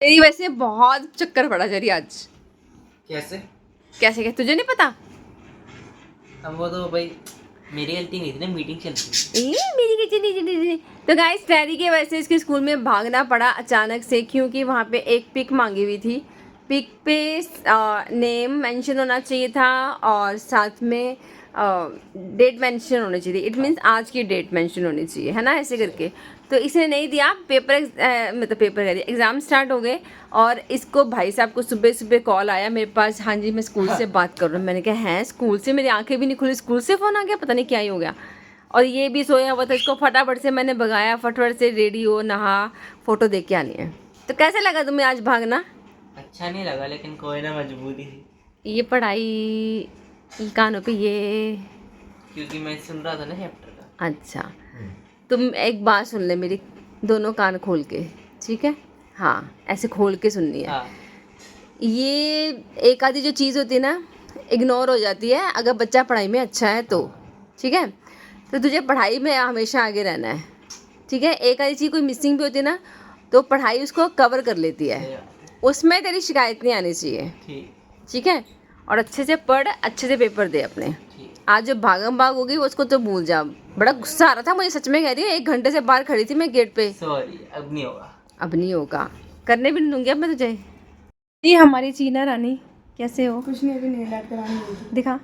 तेरी वैसे बहुत चक्कर पड़ा जरी आज। कैसे? कैसे क्या तुझे नहीं पता? अब वो तो भाई मेरी गलती नहीं थी ना, मीटिंग चल रही थी। मेरी किचन। तो गाइस टैरी के वजह से इसके स्कूल में भागना पड़ा अचानक से, क्योंकि वहाँ पे एक पिक मांगी हुई थी। पिक पे नेम मेंशन होना चाहिए था और साथ में डेट मेंशन होनी चाहिए थी। इट मीन्स आज की डेट मेंशन होनी चाहिए, है ना, ऐसे करके। तो इसे नहीं दिया। मतलब पेपर कह रही, एग्ज़ाम स्टार्ट हो गए और इसको भाई साहब को सुबह सुबह कॉल आया मेरे पास। हाँ जी मैं स्कूल से बात कर रहा हूँ। मैंने कहा हैं स्कूल से? मेरी आंखें भी नहीं खुली, स्कूल से फ़ोन आ गया, पता नहीं क्या ही हो गया। और ये भी सोया हुआ था, इसको फटाफट से मैंने भगाया, फटाफट से रेडी हो, नहा, फ़ोटो देख के आनी है। तो कैसे लगा तुम्हें आज भागना? अच्छा नहीं लगा, लेकिन कोई ना, मजबूरी थी। ये पढ़ाई कानों पे ये, क्योंकि मैं सुन रहा था ना चैप्टर का। अच्छा तुम एक बात सुन ले मेरी, दोनों कान खोल के, ठीक है? हाँ ऐसे खोल के सुननी है। हाँ। ये एक आधी जो चीज़ होती है ना, इग्नोर हो जाती है अगर बच्चा पढ़ाई में अच्छा है तो, ठीक है? तो तुझे पढ़ाई में हमेशा आगे रहना है, ठीक है? एक आधी चीज़ कोई मिसिंग भी होती है ना, तो पढ़ाई उसको कवर कर लेती है, सही बात है। उसमें तेरी शिकायत नहीं आनी चाहिए, ठीक। ठीक है? और अच्छे से पढ़, अच्छे से पेपर दे अपने। ठीक। आज जो भागम भाग होगी उसको तो भूल जा। बड़ा गुस्सा आ रहा था मुझे, सच में कह रही हूँ। 1 घंटे से बाहर खड़ी थी मैं गेट पे। सॉरी, अब नहीं होगा। अब नहीं होगा, करने भी नहीं दूंगी अब मैं तुझे। जी हमारी चीना रानी कैसे हो? कुछ नहीं, अभी नेल आर्ट करानी हुई थी। दिखा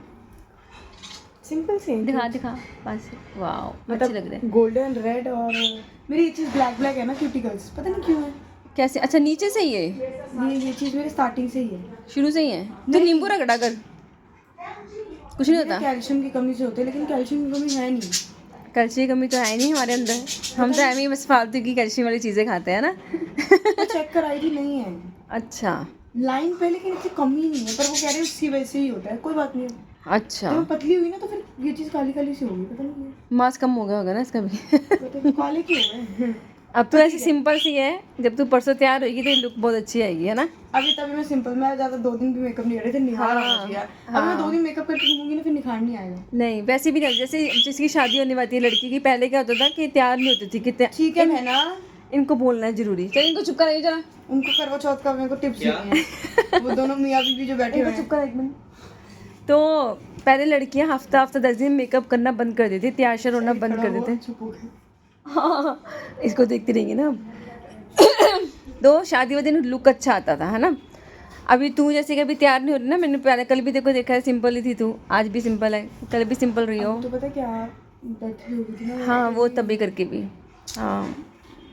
सिंपल से दिखा दिखा बस। वाओ अच्छे लग रहे हैं। गोल्डन रेड, और मेरी ये चीज़ ब्लैक ब्लैक है ना, क्यूटिकल्स पता नहीं क्यों है। कैसे? अच्छा नीचे से ही है? ये चीज़ मेरी स्टार्टिंग से ही है। शुरू से ही है? तो नींबू रगड़ा कर, कुछ नहीं होता। कैल्शियम की कमी से होते हैं, लेकिन कैल्शियम की कमी है नहीं। कैल्शियम की कमी तो है नहीं हमारे अंदर। हम तो एम ही बस फालतू की कैल्शियम वाली चीज़ें खाते हैं ना। मैं चेक कराई थी, नहीं है अच्छा लाइन पे, लेकिन इतनी कमी नहीं है। पर वो कह रहे हैं उसकी वजह से ही होता है, कोई बात नहीं। अच्छा जब मैं पतली हुई ना तो फिर ये चीज़ काली काली सी होगी, पता नहीं क्यों। मांस कम हो गया होगा ना इसका भी। पता नहीं काले क्यों है। अब तो ऐसी सिंपल सी है, जब तू परसों तैयार होगी तो लुक बहुत अच्छी आएगी, है ना? अभी तभी मैं सिंपल, मैं ज़्यादा 2 दिन भी मेकअप नहीं कर रही थी, निखार आना चाहिए। अब मैं 2 दिन मेकअप करके घूमूंगी ना, फिर निखार नहीं आएगा। नहीं वैसे भी नहीं, जैसे जिसकी शादी होने वाली है लड़की की, पहले क्या होता था कि तैयार नहीं होती थी कि ठीक है बहना, इनको बोलना है जरूरी। चल इनको चुप कराइए जरा, उनको करवा चौथ का मेरे को टिप्स देनी है। वो दोनों मियाँ बीवी जो बैठे हुए इनको चुप हैं। करा एक मिनट। तो पहले लड़कियां हफ्ता 10 दिन मेकअप करना बंद कर देती, तैयार श्यार होना बंद कर देते। चुप हो गए। हाँ इसको देखती रहेंगी ना अब। तो शादी वाले दिन लुक अच्छा आता था, है ना? अभी तू जैसे कभी तैयार नहीं हो रही ना, मैंने पहले कल भी देखो देखा है, सिंपल ही थी तू, आज भी सिंपल है, कल भी सिंपल रही हो। तो पता क्या, डेथ भी हो गई थी ना। हाँ वो तभी करके भी, हाँ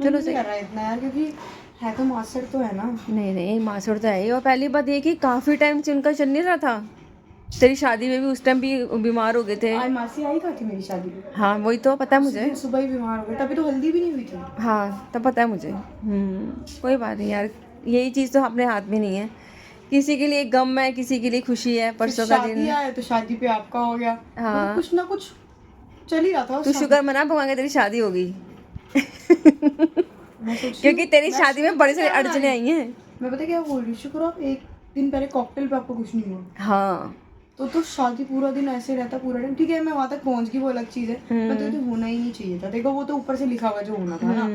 चलो सही कर रहा है इतना यार, क्योंकि है तो मास्टर तो है ना। नहीं नहीं मासूर तो है ही। और पहली बात ये कि काफ़ी टाइम से उनका चल नहीं रहा था। तेरी शादी में भी उस टाइम भी बीमार हो गए थे। आज मासी आई कहाँ थी मेरी शादी में? हाँ वही तो पता है मुझे। फिर सुबह ही बीमार हो गए, तभी तो हल्दी भी नहीं हुई थी। हाँ तब पता है मुझे। कोई बात नहीं यार, यही चीज़ तो अपने हाथ में नहीं है। किसी के लिए गम है, किसी के लिए खुशी है। परसों का दिन शादी आया तो शादी पे आपका हो गया। हाँ। मतलब कुछ ना कुछ चल ही रहा था। तू शुक्र मना भगवान का तेरी शादी होगी। मैं सोच रही क्योंकि हूँ, तेरी शादी में बड़ी सारी अड़चने आई हैं। मैं पता क्या बोल रही हूँ, शुक्र आप एक दिन पहले कॉकटेल पे आपको कुछ नहीं हुआ। हाँ तो शादी पूरा दिन ऐसे रहता, पूरा दिन ठीक है, मैं वहां तक पहुंच गई, वो अलग चीज है। पर तो होना ही नहीं चाहिए था। देखो वो तो ऊपर से लिखा हुआ जो होना था ना,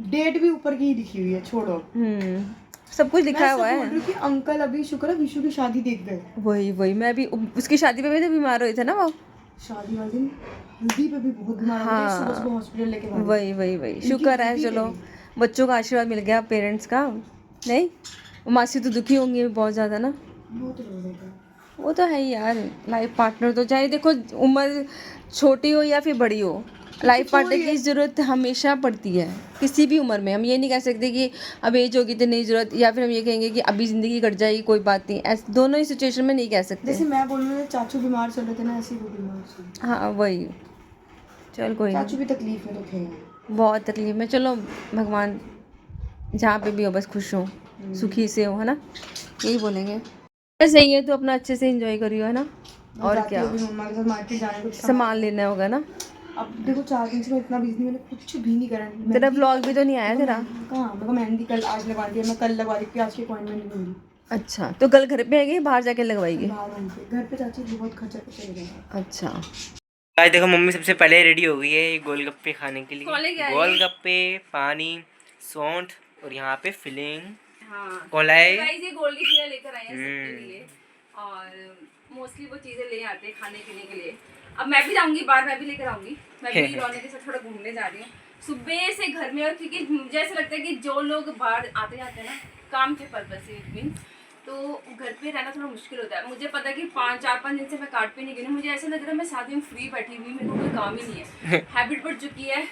डेट भी ऊपर की ही लिखी हुई है, छोड़ो। सब कुछ लिखा हुआ मैं है। बोल रही हूँ कि अंकल अभी शुक्र है विशु की शादी देख गए। वही मैं भी उसकी शादी पे भी तो बीमार हुए थे ना वो। शादी वाले दिन हल्दी पे भी बहुत बीमार हो गए, सुबह सुबह हॉस्पिटल लेके भागे। वही शुक्र है, चलो बच्चों का आशीर्वाद मिल गया, पेरेंट्स का। नहीं वो मासी तो दुखी होंगी बहुत ज़्यादा ना। बहुत रो रहे थे। वो तो है ही यार, लाइफ पार्टनर तो चाहे देखो उम्र छोटी हो या फिर बड़ी हो, लाइफ पार्टनर की ज़रूरत हमेशा पड़ती है किसी भी उम्र में। हम ये नहीं कह सकते कि अब एज होगी तो नहीं ज़रूरत, या फिर हम ये कहेंगे कि अभी ज़िंदगी कट जाएगी कोई बात नहीं। ऐसे दोनों ही सिचुएशन में नहीं कह सकते। जैसे मैं बोल रही हूँ चाचू बीमार चल रहे थे ना, ऐसे ही वो बीमार चल। हाँ वही, चल कोई नहीं। चाचू भी तकलीफ में तो थे। बहुत तकलीफ में, चलो भगवान जहाँ पे भी हो बस खुश हो, सुखी से हो, है ना? यही बोलेंगे। बस सही है, तो अपना अच्छे से एंजॉय करियो, है ना? और क्या, मम्मा के साथ मार्केट जाने को सामान लेना होगा ना। अब देखो 4 दिन से मैं इतना बिजी, मैंने कुछ भी नहीं करा। तेरा ब्लॉग भी तो नहीं आया तेरा। कहाँ, मेरे को मेहंदी कल आज लगवा दी है, मैं कल लगवा दी, आज की अपॉइंटमेंट नहीं दूंगी। अच्छा तो कल घर पे आएगी, बाहर जाके लगवाएगी? बाहर वहीं पे, घर पे चाची बहुत खर्चा कर चले गए। अच्छा आज देखो मम्मी सबसे पहले रेडी हो गई है गोलगप्पे खाने के लिए। कॉलेज गया है? गोलगप्पे, पानी, सौंठ और यहाँ पे फिलिंग। हाँ कोला है गाइस ये गोल्डी चीज़ें लेकर आए हैं सबके लिए और मोस्टली वो चीज़ें ले आते हैं खाने पीने के लिए। अब मैं भी जाऊंगी बाहर, मैं भी लेकर आऊंगी, मैं भी रौनक के साथ थोड़ा घूमने जा रही हूँ सुबह से घर में। और क्योंकि मुझे ऐसा लगता है कि जो लोग बाहर आते जाते हैं ना काम के पर्पज से मीन्स, तो घर पे रहना थोड़ा मुश्किल होता है। मुझे पता है कि 4-5 दिन से मैं काट पे नहीं गई, मुझे ऐसा लग रहा है मैं 7 दिन फ्री बैठी हुई, मेरे को कोई काम ही नहीं है, हैबिट पड़ चुकी है।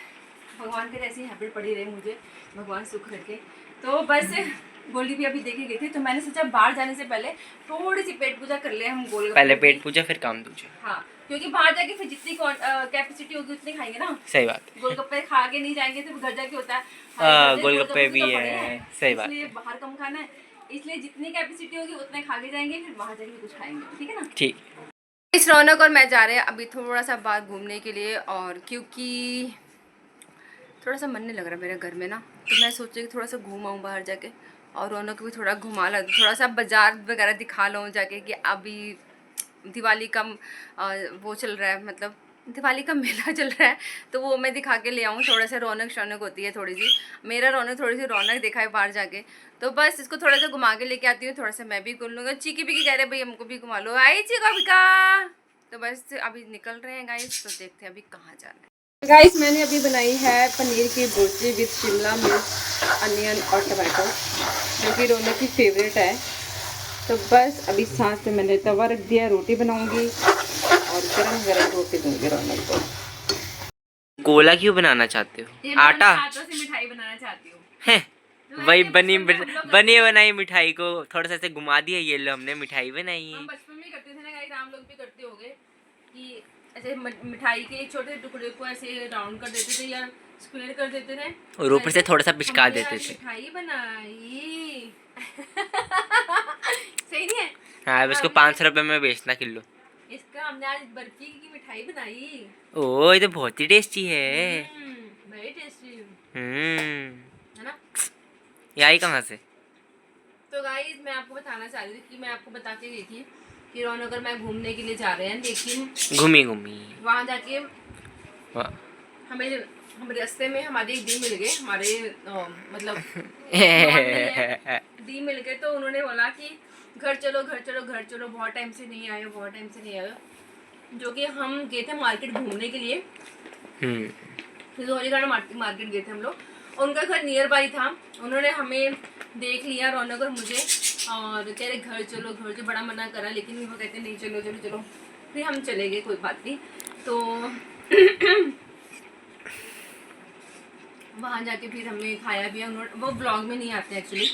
भगवान के ऐसी हैबिट पड़ी रही मुझे, भगवान सुख रखे। तो बस गोल्डी भी अभी देखे गए थे, तो मैंने सोचा बाहर जाने से पहले थोड़ी सी पेट पूजा कर ले हम गोलगप्पे। पहले पेट पूजा फिर काम दूजा। हाँ क्योंकि बाहर जाके फिर जितनी कैपेसिटी होगी उतनी खाएंगे ना। सही बात। गोलगप्पे खा के नहीं जाएंगे तो घर जाके होता है गोलगप्पे भी है, सही बात। इसलिए बाहर कम खाना है, इसलिए जितनी कैपेसिटी होगी उतने खा के जाएंगे, फिर बाहर जाके कुछ खाएंगे, ठीक है ना। ठीक। इस रौनक और मैं जा रहे हैं अभी थोड़ा सा बाहर घूमने के लिए, और क्योंकि थोड़ा सा मन नहीं लग रहा मेरे घर में ना, तो मैं सोची कि थोड़ा सा घूम आऊँ बाहर जाके, और रौनक भी थोड़ा घुमा ला, थोड़ा सा बाजार वगैरह दिखा लूँ जाके कि अभी दिवाली का वो चल रहा है, मतलब दिवाली का मेला चल रहा है, तो वो मैं दिखा के ले आऊँ। थोड़ा सा रौनक शौनक होती है थोड़ी सी, मेरा रौनक थोड़ी सी रौनक दिखाए बाहर जाके, तो बस इसको थोड़ा सा घुमा के लेके आती हूँ। थोड़ा सा मैं भी घूम लूँगा। चीकी भी कह रहे भाई हमको भी घुमा लो, आई चीका बिका। तो बस अभी निकल रहे हैं गाइस, तो देखते हैं अभी कहाँ जाना है। गाइस मैंने अभी बनाई है पनीर की भुर्जी विद शिमला मिर्च, अनियन और टमाटो, जो कि रौनक की फेवरेट है। तो बस अभी साथ में मैंने तवा रख दिया, रोटी बनाऊंगी और गरम गरम रोटी दूंगी रौनक को। गोला क्यों बनाना चाहते हो? आटा से मिठाई बनाना चाहती हूँ। है वही बनी बनाई मिठाई को थोड़ा सा ऐसे घुमा दिया, ये लो हमने मिठाई बनाई है। हम बचपन में करते थे ना गाइस, हम लोग भी करते होंगे कि ऐसे मिठाई के छोटे टुकड़े को ऐसे राउंड कर देते थे या स्क्वायर कर देते थे, और ऊपर से थोड़ा सा पिचका देते थे। मिठाई बनाई सही नहीं है? हाँ अब इसको 500 रुपए में बेचना किलो। इसका हमने आज बर्फी की मिठाई बनाई। ओ ये तो बहुत ही टेस्टी है। वेरी टेस्टी है ना। ये आई कहाँ से? तो गाइस मैं आपको बताना चाह रही थी कि मैं आपको बता के गई थी कि रौनक और मैं घूमने के लिए जा रहे हैं, लेकिन घूमी वहाँ जाके हमें हम रास्ते में हमारे एक दी मिल गए, हमारे मतलब दी मिल गए, तो उन्होंने बोला कि घर चलो घर चलो घर चलो, बहुत टाइम से नहीं आए, बहुत टाइम से नहीं आए। जो कि हम गए थे मार्केट घूमने के लिए, फिजौलीगढ़ मार्केट गए थे हम लोग, उनका घर नियर बाई था। उन्होंने हमें देख लिया रौनक और मुझे, और कह रहे घर चलो घर चलो, बड़ा मना करा, लेकिन वो कहते नहीं चलो चलो चलो, फिर हम चले गए, कोई बात नहीं। तो वहाँ जाके फिर हमने खाया भी। उन्होंने वो ब्लॉग में नहीं आते एक्चुअली,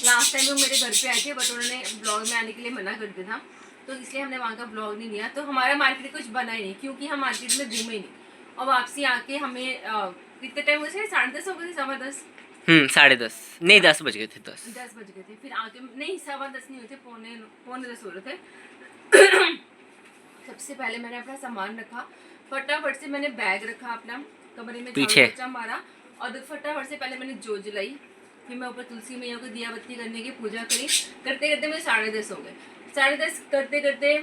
लास्ट टाइम वो मेरे घर पे आए थे, बट उन्होंने ब्लॉग में आने के लिए मना कर दिया था, तो इसलिए हमने वहाँ का ब्लॉग नहीं लिया। तो हमारा मार्केट कुछ बना ही नहीं, क्योंकि हम मार्केट में घूमे ही नहीं। और वापसी आके हमें कितने टाइम हो गए, 10:30 हो गए थे, 10:15। 10:30 नहीं 10 बज गए थे। 10 बज गए थे। फिर आके नहीं 10:15 नहीं हुए थे, पौने 10 हो रहे थे। सबसे पहले मैंने अपना सामान रखा, फटाफट से मैंने बैग रखा अपना कमरे में, पीछे मारा, और फटाफट से पहले मैंने जोत जलाई। फिर मैं ऊपर तुलसी मैया को दिया बत्ती करने की पूजा करी। करते करते मेरे 10:30 हो गए। 10:30 करते करते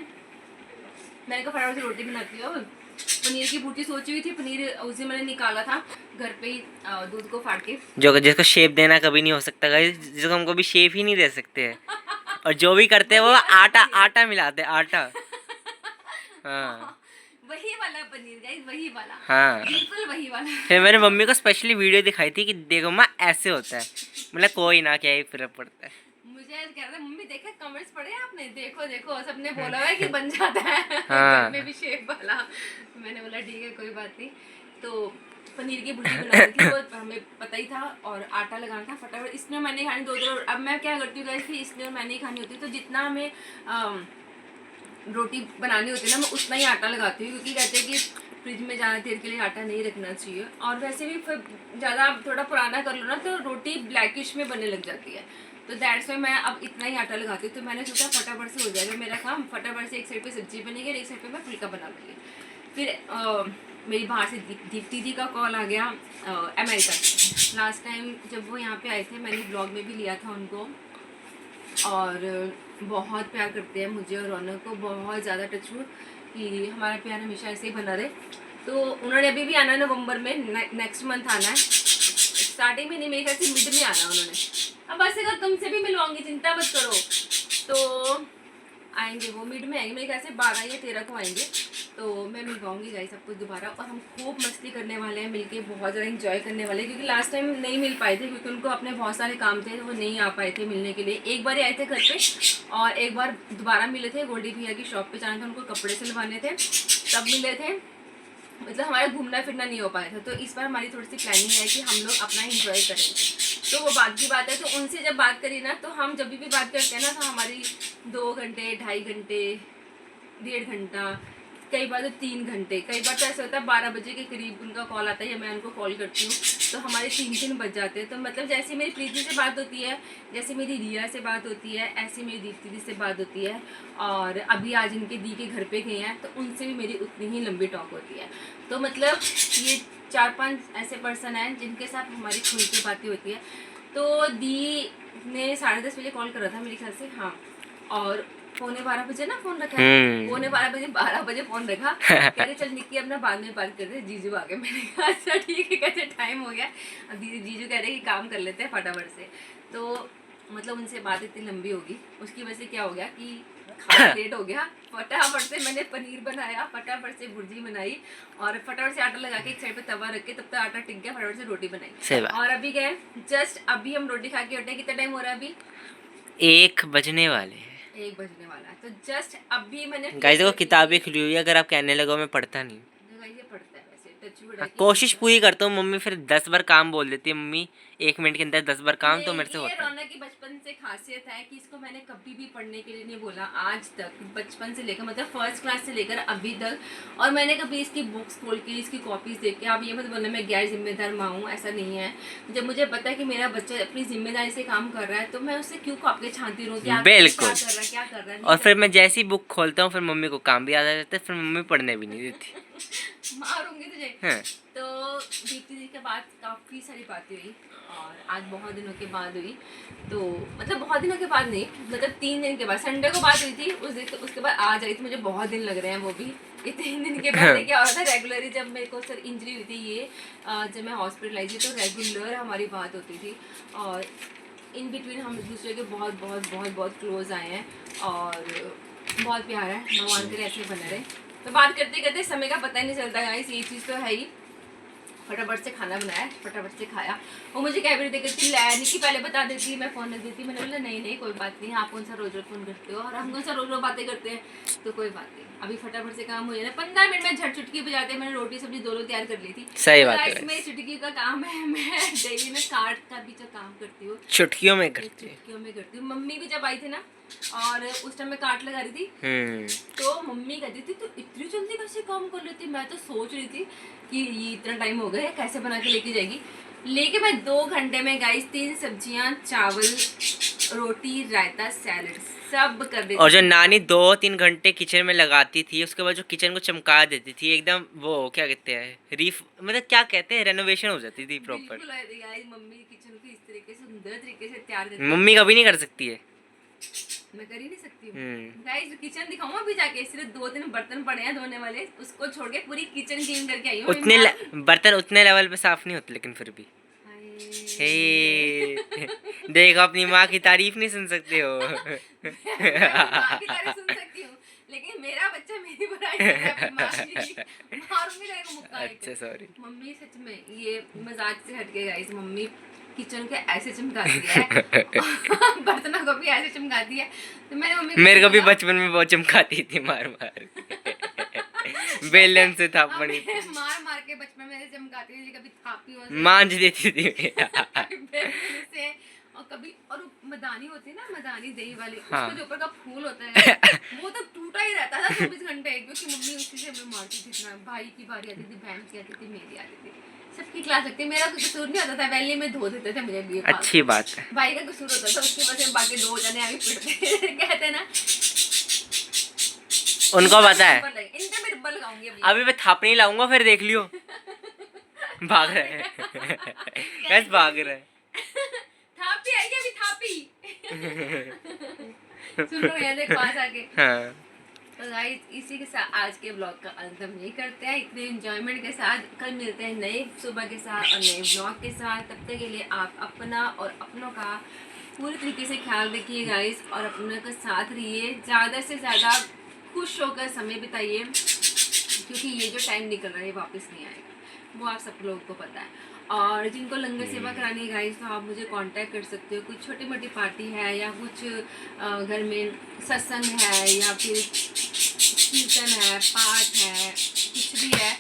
मैंने कहा फटाफट से रोटी बनाती हूँ। पनीर की बूटी सोची हुई थी, पनीर उसे मैंने निकाला था घर पे ही, दूध को फाड़ के। जो जिसको शेप देना कभी नहीं हो सकता गाइस, जिसको हम कभी शेप ही नहीं दे सकते हैं, और जो भी करते हैं वो आटा मिलाते हैं, आटा। हाँ वही वाला पनीर गाइस, वही वाला। हाँ बिल्कुल वही वाला। फिर मैंने मम्मी को स्पेशली वीडियो दिखाई थी कि देखो माँ ऐसे होता है, मतलब कोई ना, क्या ही फर्क पड़ता है। मुझे कह रहा था मम्मी देखे कमेंट्स पढ़े आपने, देखो देखो सबने बोला है कि बन जाता है हाँ। में भी शेप वाला। मैंने बोला ठीक है कोई बात नहीं। तो पनीर की भुर्जी बनाई थी, वो हमें पता ही था, और आटा लगाना था फटाफट। इसमें मैंने खानी 2 अब मैं क्या करती हूँ गाइस, इसलिए मैंने ही खानी होती है, तो जितना हमें रोटी बनानी होती है ना, मैं उतना ही आटा लगाती हूँ, क्योंकि कहते हैं कि फ्रिज में ज़्यादा देर के लिए आटा नहीं रखना चाहिए, और वैसे भी फिर ज़्यादा थोड़ा पुराना कर लो ना तो रोटी ब्लैकिश में बनने लग जाती है। तो दैट्स वाई मैं अब इतना ही आटा लगाती हूँ। तो मैंने सोचा फटाफट से हो जाएगा मेरा काम, फटाफट से एक साइड पे सब्जी बनेगी और एक साइड पे मैं फुल्का बना लूँगी। फिर मेरी बाहर से दीप्ति दी का कॉल आ गया अमेरिका से। लास्ट टाइम जब वो यहाँ पे आए थे, मैंने ब्लॉग में भी लिया था उनको, और बहुत प्यार करते हैं मुझे और रौनक को, बहुत ज़्यादा टच हूँ कि हमारा प्यार हमेशा ऐसे ही बना रहे। तो उन्होंने अभी भी आना है नवंबर में, नेक्स्ट मंथ आना है, स्टार्टिंग में नहीं, मेरे ख्याल से मिड में आना उन्होंने। अब बस अगर तुमसे भी मिलवाऊंगी, चिंता मत करो। तो आएंगे वो मिड में आएंगे, मेरे ख्याल से 12 या 13 को आएंगे। तो मैं मिलवाऊंगी गाइस सबको दोबारा, और हम खूब मस्ती करने वाले हैं मिलके, बहुत ज़्यादा एंजॉय करने वाले हैं, क्योंकि लास्ट टाइम नहीं मिल पाए थे क्योंकि उनको अपने बहुत सारे काम थे, वो नहीं आ पाए थे मिलने के लिए। एक बार ही आए थे घर पे, और एक बार दोबारा मिले थे, गोल्डी भैया की शॉप पे जाना था, उनको कपड़े सिलवाने थे, तब मिले थे। मतलब हमारा घूमना फिरना नहीं हो पाया था। तो इस बार हमारी थोड़ी सी प्लानिंग है कि हम लोग अपना एंजॉय करेंगे। तो वो बात की बात है। तो उनसे जब बात करी ना, तो हम जब भी बात करते हैं ना, तो हमारी 2 घंटे, 2.5 घंटे, 1.5 घंटा, कई बार तो 3 घंटे, कई बार तो ऐसा होता है 12 बजे के करीब उनका कॉल आता है या मैं उनको कॉल करती हूँ, तो हमारे 3 बज जाते हैं। तो मतलब जैसे मेरी प्रीति से बात होती है, जैसे मेरी रिया से बात होती है, ऐसे मेरी दीप्ति दी से बात होती है, और अभी आज इनके दी के घर पे गए हैं, तो उनसे भी मेरी उतनी ही लंबी टॉक होती है। तो मतलब ये 4-5 ऐसे पर्सन हैं जिनके साथ हमारी खुल के बातें होती है। तो दी ने 10:30 बजे कॉल करा था मेरे ख्याल से, हाँ, और 11:45 बजे ना फोन रखा है, 12 बजे फोन रखा, कह रहे चल निक्की अपना बाद में बात कर रहे, जीजू आ गए। मैंने कहा अच्छा ठीक है, कहते टाइम हो गया, अब जीजू कह रहे कि काम कर लेते हैं फटाफट से। तो मतलब उनसे बात इतनी लंबी होगी, उसकी वजह से क्या हो गया कि खाना लेट हो गया। फटाफट से मैंने पनीर बनाया, फटाफट से भुर्जी बनाई, और फटाफट से आटा लगा के एक साइड पे तवा रख के, तब तक आटा टिक गया, फटाफट से रोटी बनाई। और अभी गए जस्ट अभी हम रोटी खा के उठे। कितना टाइम हो रहा है अभी? 1 बजने वाले हैं। 1 बजने वाला है। तो जस्ट अभी मैंने गाइस देखो किताबें खुली हुई है, अगर आप कहने लगो मैं पढ़ता नहीं। ये पढ़ता है वैसे, टच वुड हाँ, है कि कोशिश पूरी करता हूँ। मम्मी फिर 10 बार काम बोल देती है, मम्मी 1 मिनट के अंदर 10 बार काम, तो मेरे से ये होता है। रौनक की बचपन से खासियत है कि इसको मैंने कभी भी पढ़ने के लिए नहीं बोला आज तक, बचपन से लेकर मतलब फर्स्ट क्लास से लेकर अभी तक। और मैंने कभी इसकी बुक्स खोल के, इसकी कॉपीज देख के, अब ये मत बोलना मैं गैर जिम्मेदार माँ हूँ, ऐसा नहीं है। जब मुझे पता है कि मेरा बच्चा अपनी जिम्मेदारी से काम कर रहा है, तो मैं उससे क्यों कॉपी छानती रहूँ क्या बिल्कुल। क्या कर रहा है। और फिर मैं जैसी बुक खोलता हूँ, फिर मम्मी को काम भी याद आ जाता है, फिर मम्मी पढ़ने भी नहीं देती। मारूंगी तुझे। हाँ। तो दीप्ति दी के बाद काफ़ी सारी बातें हुई, और आज बहुत दिनों के बाद हुई। तो मतलब बहुत दिनों के बाद नहीं, मतलब 3 दिन के बाद, संडे को बात हुई थी, उस दिन उसके बाद आज आई थी। मुझे बहुत दिन लग रहे हैं वो भी, ये 3 दिन के बाद क्या हो रहा था, रेगुलरली जब मेरे को सर इंजरी हुई थी ये, जब मैं हॉस्पिटल आई थी, तो रेगुलर हमारी बात होती थी, और इन बिटवीन हम एक दूसरे के बहुत बहुत बहुत बहुत क्लोज आए हैं, और बहुत प्यार है, भगवान करे ऐसे बने रहे। तो बात करते करते समय का पता ही नहीं चलता गाइस, ये चीज़ तो है ही। फटाफट से खाना बनाया, फटाफट से खाया। वो मुझे कह भी देती निकी पहले बता देती, मैं फ़ोन रख देती। मैंने बोला नहीं कोई बात नहीं, आप कौन सा रोज रोज फ़ोन करते हो, और हम कौन सा रोज रोज बातें करते हैं, तो कोई बात नहीं। अभी फटाफट से काम हो जाए, 15 मिनट में झट चुटकी बजाते। मैंने रोटी सब्जी दोनों तैयार कर ली थी। सही बात है। मेरी चुटकी का काम है, मैं डेली में काट का भी जो काम करती हूँ, चुटकियों में करती है। चुटकियों में करती हूँ। मम्मी भी जब आई थी ना, और उस टाइम मैं काट लगा रही थी, तो मम्मी कहती थी तो इतनी जल्दी कैसे काम कर लेती। मैं तो सोच रही थी कि ये इतना टाइम हो गया, कैसे बना के लेके जाएगी। लेके मैं 2 घंटे में गाइस 3 सब्जियां, चावल, रोटी, रायता, सैलड सब कर देती। और जो नानी 2-3 घंटे किचन में लगाती थी, उसके बाद जो किचन को चमका देती थी एकदम, वो क्या कहते हैं, रीफ मतलब क्या कहते हैं, रेनोवेशन हो जाती थी प्रॉपर। बिल्कुल है गाइस, मम्मी किचन को इस तरीके से सुंदर तरीके से तैयार करती है। मम्मी कभी नहीं कर सकती है। मैं कर ही नहीं सकती हूँ गाइस। किचन दिखाऊँ अभी जाके, सिर्फ 2-3 बर्तन पड़े हैं धोने वाले, उसको छोड़ के पूरी किचन क्लीन करके आई हूँ। बर्तन उतने लेवल पे साफ नहीं होते, लेकिन फिर भी हे देखो, अपनी माँ की तारीफ नहीं सुन सकते हो। माँ की तारीफ सुन सकती हूँ, लेकिन मेरा बच्चा मेरी बुराई कर रहा है अपनी माँ की। मारूंगी तेरे को मुक्का एक। अच्छा सॉरी। मम्मी सच में ये मजाक से हट के गाइस, मम्मी किचन को ऐसे चमकाती है, बर्तनों को भी ऐसे चमकाती है। तो मैंने मम्मी मेरे को भी बचपन में बहुत चमकाती थी, मार मार बेलन से थापड़ी मार मार के बचपन में ऐसे चमकाती थी, कभी थापी और मांझ देती थी से, और कभी, और मदानी होती है ना, मदानी दही वाली, हाँ। उसका जो ऊपर का फूल होता है वो तो टूटा ही रहता था 24 घंटे, क्योंकि मम्मी उसी से हमें मारती थी इतना। भाई की बारी आती थी, बहन की आती थी, मेरी आती थी, सबकी क्लास लगती। मेरा कोई कसूर नहीं होता था, वैली में धो देते थे मुझे भी। अच्छी बात है। भाई का कसूर होता था, उसकी वजह से बाकी 2 जने आगे पिटते कहते ना, उनको पता है। इनका मैं डब्बा लगाऊंगी अभी मैं थापनी लाऊंगा, फिर देख लियो। भाग रहे हैं कैसे भाग रहे हैं। थापी आई अभी, थापी सुन रहे हैं, देख पास आके। हाँ। तो गाइस इसी के साथ आज के ब्लॉग का अंत हम यही करते हैं, इतने एंजॉयमेंट के साथ। कल मिलते हैं नए सुबह के साथ और नए ब्लॉग के साथ। तब तक के लिए आप अपना और अपनों का पूरे तरीके से ख्याल रखिए गाइस और अपने के साथ रहिए, ज़्यादा से ज़्यादा खुश होकर समय बिताइए, क्योंकि ये जो टाइम निकल रहा है वापस नहीं आएगा, वो आप सब लोगों को पता है। और जिनको लंगर सेवा करानी है गाइस, तो आप मुझे कांटेक्ट कर सकते हो। कुछ छोटी मोटी पार्टी है या कुछ घर में सत्संग है या फिर कीर्तन है, पाठ है, कुछ भी है,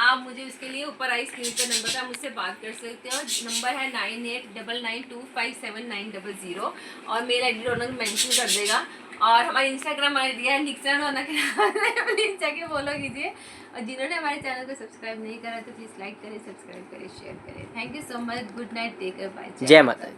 आप मुझे उसके लिए ऊपर आई स्क्रीन पर नंबर पर आप मुझसे बात कर सकते हो। नंबर है 9899257900 और मेरा आईडी रौनक मेंशन कर देगा। और हमारी इंस्टाग्राम आईडी है निक्सन रौनक, प्लीज़ जाके फॉलो कीजिए। और जिन्होंने हमारे चैनल को सब्सक्राइब नहीं करा तो प्लीज़ लाइक करें, सब्सक्राइब करें, शेयर करें। Thank you so much, good night, take care, bye, जय माता दी।